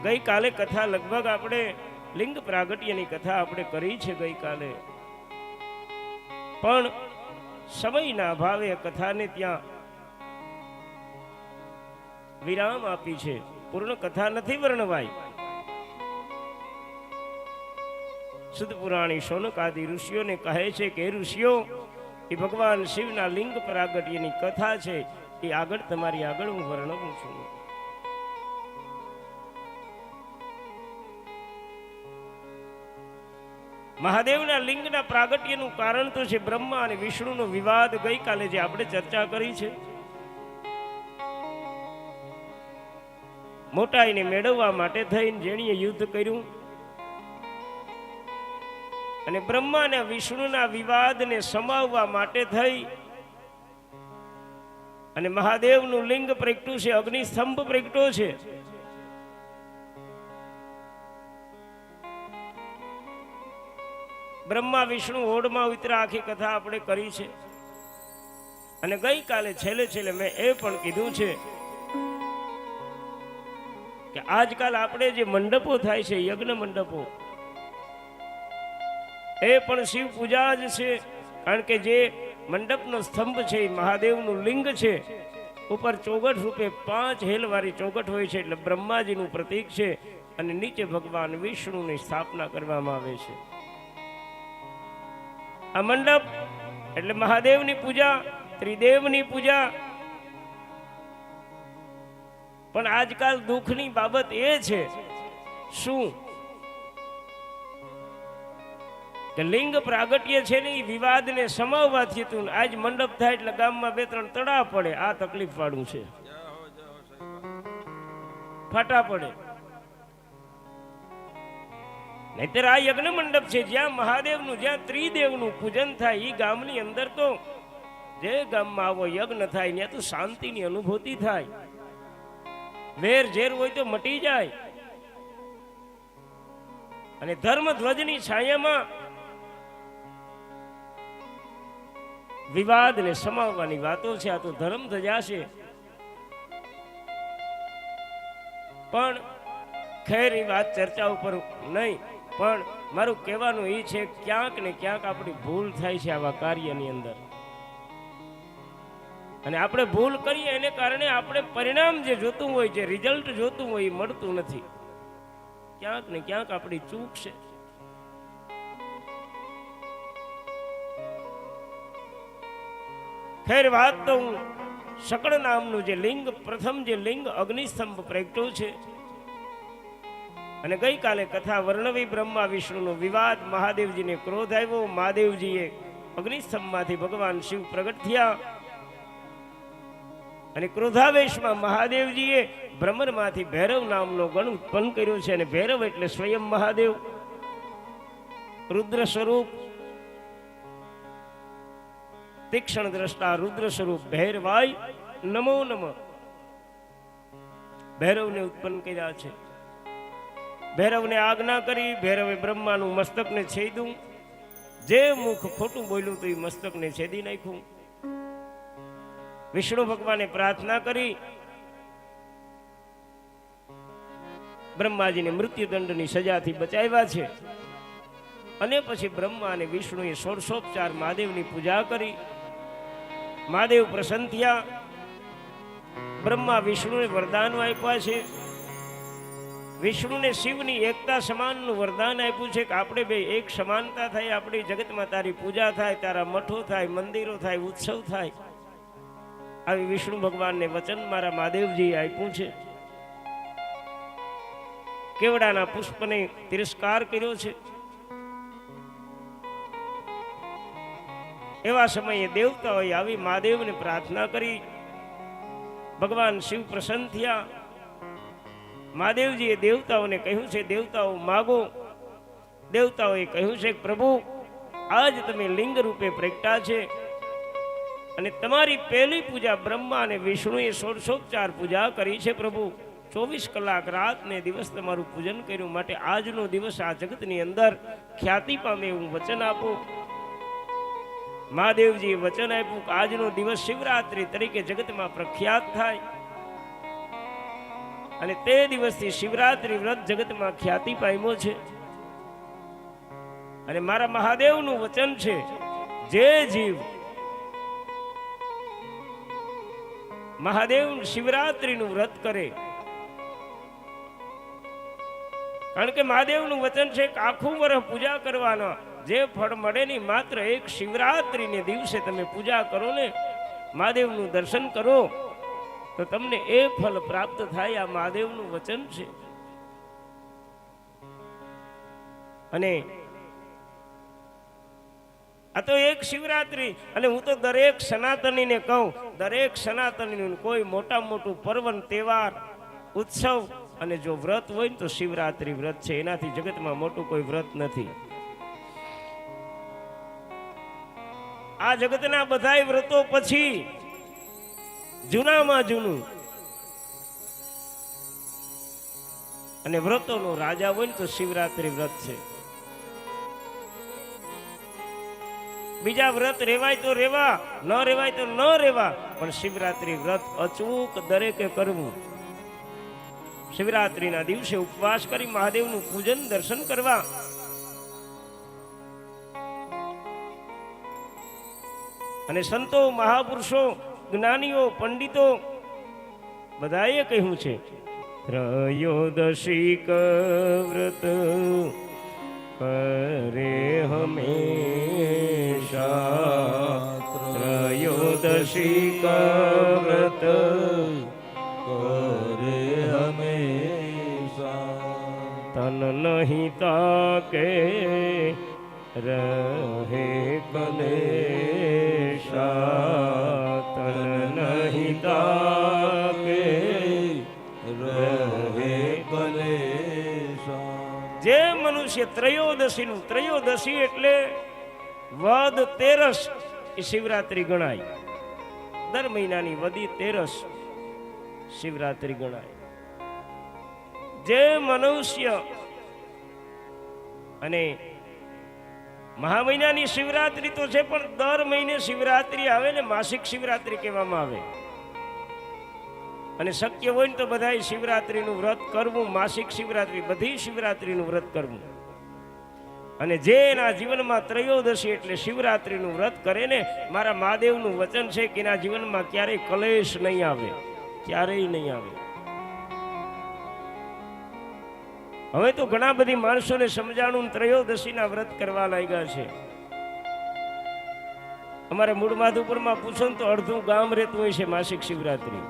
ગઈકાલે કથા લગભગ આપણે લિંગ પ્રાગટ્યની કથા આપણે કરી છે ગઈકાલે, પણ સમયના અભાવે કથાને ત્યાં વિરામ આપી છે, પૂર્ણ કથા નથી વર્ણવાઈ. શુદ્ધ પુરાણી શૌનક આદિ ઋષિઓને કહે છે કે ઋષિઓ, એ ભગવાન શિવના લિંગ પ્રાગટ્યની કથા છે, એ આગળ તમારી આગળ હું વર્ણવું છું. મહાદેવના લિંગના પ્રાગટ્યનું કારણ તો છે બ્રહ્મા અને વિષ્ણુનો વિવાદ. ગઈકાલે જે આપણે ચર્ચા કરી છે, મોટાઈને મેળવવા માટે થઈને જેણીએ યુદ્ધ કર્યું અને બ્રહ્મા અને વિષ્ણુના વિવાદને સમાવવા માટે થઈ અને મહાદેવનું લિંગ પ્રગટ્યું છે, અગ્નિસ્તંભ પ્રગટ્યો છે. બ્રહ્મા વિષ્ણુ હોડમાં ઉતરા, આખી કથા આપણે કરી છે. અને ગઈકાલે છેલ્લે છેલ્લે મેં એ પણ કીધું છે કે આજકાલ આપણે જે મંડપો થાય છે, યજ્ઞ મંડપો, એ પણ શિવ પૂજા જ છે. કારણ કે જે મંડપનો સ્તંભ છે એ મહાદેવનું લિંગ છે, ઉપર ચોગઠ રૂપે 5 હેલવાળી ચોગઠ હોય છે, એટલે બ્રહ્માજીનું પ્રતીક છે, અને નીચે ભગવાન વિષ્ણુની સ્થાપના કરવામાં આવે છે. આ મંડપ એટલે મહાદેવની પૂજા, ત્રિદેવની પૂજા. પણ આજકાલ દુઃખની બાબત એ છે શું કે લિંગ પ્રાગટ્ય છે ને એ વિવાદને સમાવવાથી હતું. આજ મંડપ થાય એટલે ગામમાં 2-3 તડા પડે, આ તકલીફ વાળું છે, ફાટા પડે. નહીતર આ યજ્ઞ મંડપ છે જ્યાં મહાદેવનું, જ્યાં ત્રિદેવનું પૂજન થાય. એ ગામની અંદર તો જે ગામમાં આવો યજ્ઞ થાય ત્યાં તો શાંતિની અનુભૂતિ થાય, વેર ઝેર હોય તો મટી જાય. અને ધર્મ ધ્વજની છાયામાં વિવાદને સમાવવાની વાતો છે. આ તો ધર્મ ધજા છે. પણ ખેર એ વાત ચર્ચા ઉપર નહીં, પણ મારું કહેવાનું એ છે ક્યાંક ને ક્યાંક આપણી ભૂલ થાય છે આવા કાર્યની અંદર. અને આપણે ભૂલ કરીએ એને કારણે આપણે પરિણામ જે જોતું હોય, જે રિઝલ્ટ જોતું હોય એ મળતું નથી. ક્યાંક ને ક્યાંક આપણી ચૂક છે. ખેર વાત તો હું શકળ નામનું જે લિંગ, પ્રથમ જે લિંગ અગ્નિસ્તંભ પ્રગટ્યો છે, અને ગઈકાલે કથા વર્ણવી બ્રહ્મા વિષ્ણુનો વિવાદ. મહાદેવજીને ક્રોધ આવ્યો, મહાદેવજીએ અગ્નિસ્તંભમાંથી ભગવાન શિવ પ્રગટ થયા, અને ક્રોધાવેશમાં મહાદેવજીએ ભ્રમરમાંથી ભૈરવ નામનો ગણ ઉત્પન્ન કર્યો છે. અને ભૈરવ એટલે સ્વયં મહાદેવ, રુદ્ર સ્વરૂપ, તીક્ષ્ણ દ્રષ્ટા રુદ્ર સ્વરૂપ ભૈરવાય નમો નમઃ. ભૈરવને ઉત્પન્ન કર્યા છે. ભૈરવને આજ્ઞા કરી, ભૈરવે બ્રહ્માનું મસ્તકને છેદ્યું. જે મુખ ખોટું બોલ્યું તો એ મસ્તકને છેદી નાખ્યું. વિષ્ણુ ભગવાને પ્રાર્થના કરી, બ્રહ્માજીને મૃત્યુદંડની સજાથી બચાવ્યા છે. અને પછી બ્રહ્મા અને વિષ્ણુએ 16 મહાદેવની પૂજા કરી. મહાદેવ પ્રસન્ન થયા. બ્રહ્મા વિષ્ણુને વરદાન આપ્યા છે. વિષ્ણુને શિવની એકતા સમાનનું વરદાન આપ્યું છે કે આપણે બે એક સમાનતા થાય, આપણી જગતમાં તારી પૂજા થાય, તારા મઠો થાય, મંદિરો થાય, ઉત્સવ થાય. આવી વિષ્ણુ ભગવાનને વચન મારા મહાદેવજીએ આપ્યું છે. કેવડાના પુષ્પને તિરસ્કાર કર્યો છે. એવા સમયે દેવતાઓએ આવી મહાદેવને પ્રાર્થના કરી. ભગવાન શિવ પ્રસન્ન થયા. મહાદેવજીએ દેવતાઓને કહ્યું છે, દેવતાઓ માગો. દેવતાઓએ કહ્યું છે, પ્રભુ આજ તમે લિંગ રૂપે પ્રગટા છે, અને તમારી પહેલી પૂજા બ્રહ્મા અને વિષ્ણુએ 16 પૂજા કરી છે. પ્રભુ 24 કલાક રાત ને દિવસ તમારું પૂજન કર્યું, માટે આજનો દિવસ આ જગતની અંદર ખ્યાતિ પામે એવું વચન આપો. મહાદેવજીએ વચન આપ્યું કે આજનો દિવસ શિવરાત્રી તરીકે જગતમાં પ્રખ્યાત થાય. અને તે દિવસથી શિવરાત્રી વ્રત જગતમાં ખ્યાતિ પામ્યો છે. અને મારા મહાદેવનું વચન છે, જે જીવ મહાદેવ શિવરાત્રીનું વ્રત કરે, કારણ કે મહાદેવનું વચન છે કે આખું વર્ષ પૂજા કરવાના જે ફળ મળે નહીં, માત્ર એક શિવરાત્રીને દિવસે તમે પૂજા કરો ને, મહાદેવનું દર્શન કરો તો તમને એ ફળ પ્રાપ્ત થાય. આ મહાદેવનું વચન છે. અને આ તો એક શિવરાત્રી. અને હું તો દરેક સનાતનીને કહું, દરેક સનાતનીનું કોઈ મોટા મોટું પર્વ, તહેવાર, ઉત્સવ અને જો વ્રત હોય ને તો શિવરાત્રી વ્રત છે. એનાથી જગતમાં મોટું કોઈ વ્રત નથી. આ જગતના બધાય વ્રતો પછી જૂનામાં જૂનું અને વ્રતોનો રાજા હોય ને તો શિવરાત્રી વ્રત છે. બીજા વ્રત રેવાય તો રેવા, ન રેવાય તો ન રેવા, પણ શિવરાત્રી વ્રત અચૂક દરેકે કરવું. શિવરાત્રીના દિવસે ઉપવાસ કરી મહાદેવનું પૂજન દર્શન કરવા. અને સંતો, મહાપુરુષો, જ્ઞાનીઓ, પંડિતો બધાએ કહ્યું છે, ત્રયોદશી વ્રત કરે હમેશા, ત્રયોદશી વ્રત કરે હમેશા, તન નહીં તાકે રહે કલેશા, તન નહીં તાકે રહે કલેશા. જે મનુષ્ય ત્રયોદશીનું, ત્રયોદશી એટલે વદ તેરસ, એ શિવરાત્રી ગણાય. દર મહિનાની વદી તેરસ શિવરાત્રી ગણાય. જે મનુષ્ય અને મહા મહિનાની શિવરાત્રી તો છે, પણ દર મહિને શિવરાત્રી આવે ને માસિક શિવરાત્રી કહેવામાં આવે. અને શક્ય હોય ને તો બધાય શિવરાત્રીનું વ્રત કરવું, માસિક શિવરાત્રી, બધી શિવરાત્રીનું વ્રત કરવું. અને જે એના જીવનમાં ત્રયોદશી એટલે શિવરાત્રીનું વ્રત કરે ને, મારા મહાદેવનું વચન છે કે એના જીવનમાં ક્યારેય કલેશ નહીં આવે, ક્યારેય નહીં આવે. હવે તો ઘણા બધી માણસોને સમજાણું, ત્રયોદશીના વ્રત કરવા લાગ્યા છે. અમારે મૂળ માધુપુરમાં પૂછો ને તો અડધું ગામ રહેતું હોય છે માસિક શિવરાત્રી.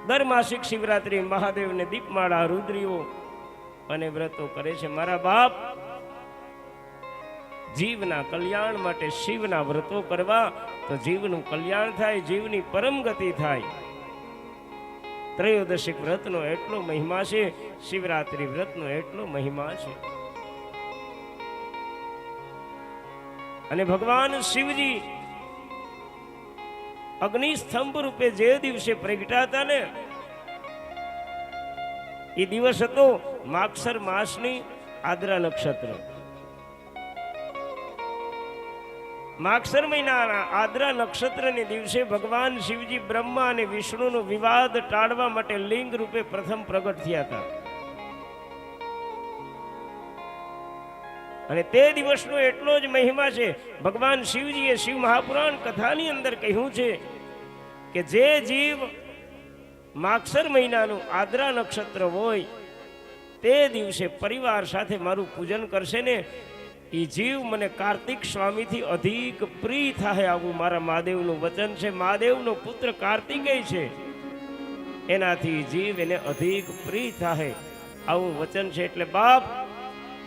દર માસિક શિવરાત્રી મહાદેવને દીપમાળા, રુદ્રીઓ અને વ્રતો કરે છે. મારા બાપ, જીવના કલ્યાણ માટે શિવના વ્રતો કરવા તો જીવનું કલ્યાણ થાય, જીવની પરમ ગતિ થાય. ત્રયોદશી વ્રતનો એટલો મહિમા છે, શિવરાત્રી વ્રતનો એટલો મહિમા છે. અને ભગવાન શિવજી અગ્નિ સ્તંભ રૂપે જે દિવસે પ્રગટાતા ને, એ દિવસ હતો માગસર માસની આદ્રા નક્ષત્ર. માગસર મહિનાના આદ્રા નક્ષત્રને દિવસે ભગવાન શિવજી બ્રહ્મા અને વિષ્ણુનો વિવાદ ટાળવા માટે લિંગ રૂપે પ્રથમ પ્રગટ થયા હતા. અને તે દિવસનો એટલો જ મહિમા છે. ભગવાન શિવજીએ શિવ મહાપુરાણ કથાની અંદર કહ્યું છે કે જે જીવ માગસર મહિનાનું આદ્રા નક્ષત્ર હોય તે દિવસે પરિવાર સાથે મારું પૂજન કરશે ને, એ જીવ મને કાર્તિક સ્વામીથી અધિક પ્રિય થાય. આવું મારા મહાદેવનું વચન છે. મહાદેવનો પુત્ર કાર્તિકેય છે, એનાથી જીવ એને અધિક પ્રિય થાય, આવું વચન છે. એટલે બાપ,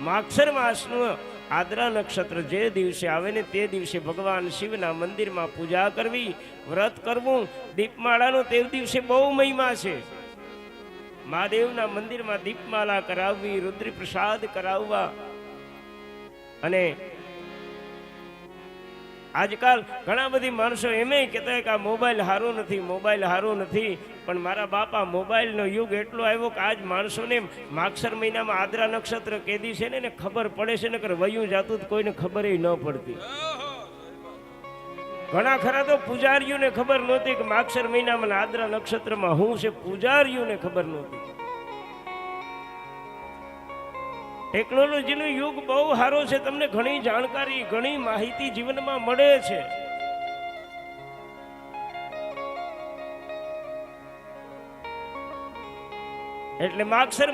માગસર માસનું આદ્રા નક્ષત્ર જે દિવસે આવે ને તે દિવસે ભગવાન શિવના મંદિરમાં પૂજા કરવી, વ્રત કરવું. દીપમાળાનો તે દિવસે બહુ મહિમા છે. મહાદેવના મંદિરમાં દીપમાળા કરાવવી, રુદ્રી પ્રસાદ કરાવવા. અને આજકાલ ઘણા બધી માણસો એમ કહેતા હોય કે આ મોબાઈલ સારો નથી, મોબાઈલ સારો નથી. પણ મારા બાપા, મોબાઈલનો યુગ એટલો આવ્યો કે આજ માણસોને માગસર મહિનામાં આદ્રા નક્ષત્ર કેદી છે ને ખબર પડે છે, ને વયું જાતું કોઈને ખબર ન પડતી. ઘણા ખરા તો પૂજારીઓને ખબર નહોતી કે માગસર મહિનામાં આદ્રા નક્ષત્રમાં હું છે, પૂજારીઓને ખબર નહોતી. ટેકનોલોજીનો યુગ બહુ સારો છે, તમને ઘણી જાણકારી ઘણી માહિતી જીવનમાં મળે છે. એટલે માગસર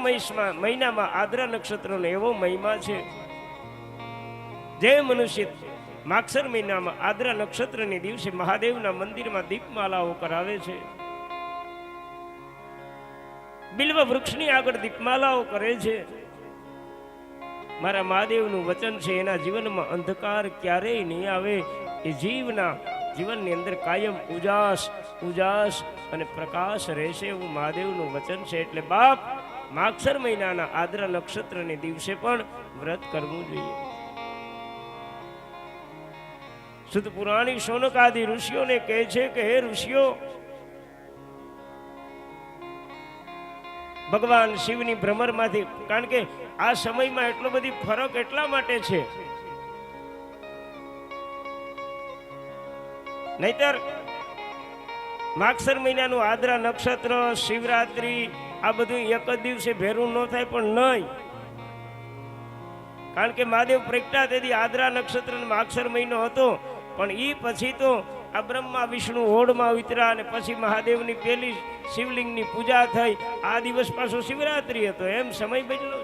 મહિનામાં આદ્રા નક્ષત્રનો એવો મહિમા છે. જે મનુષ્ય માગસર મહિનામાં આદ્રા નક્ષત્રની દિવસે મહાદેવના મંદિરમાં દીપમાલાઓ કરાવે છે, બિલ્વ વૃક્ષની આગળ દીપમાલાઓ કરે છે, મારા મહાદેવનું વચન છે એના જીવનમાં અંધકાર ક્યારેય નહીં આવે. એ જીવનની અંદર કાયમ ઉજાસ અને પ્રકાશ રહેશે એવું મહાદેવનું વચન છે. એટલે બાપ, માગસર મહિનાના આદ્રા નક્ષત્રની દિવસે પણ વ્રત કરવું જોઈએ. શુદ્ધ પુરાણી શૌનક આદિ ઋષિઓને કહે છે કે હે ઋષિઓ, ભગવાન શિવની ભ્રમરમાંથી, કારણ કે આ સમયમાં એટલો બધી ફરક એટલા માટે છે, નહીતર માગસર મહિનાનું આદ્રા નક્ષત્ર, શિવરાત્રી આ બધું એક જ દિવસે ભેરું ન થાય, પણ નહીં. કારણ કે મહાદેવ પ્રગટા તેથી આદ્રા નક્ષત્ર માગસર મહિનો હતો, પણ એ પછી તો આ બ્રહ્મા વિષ્ણુ હોડમાં ઉતર્યા અને પછી મહાદેવની પહેલી શિવલિંગની પૂજા થઈ. આ દિવસ પાછો શિવરાત્રી હતો, એમ સમય બદલો.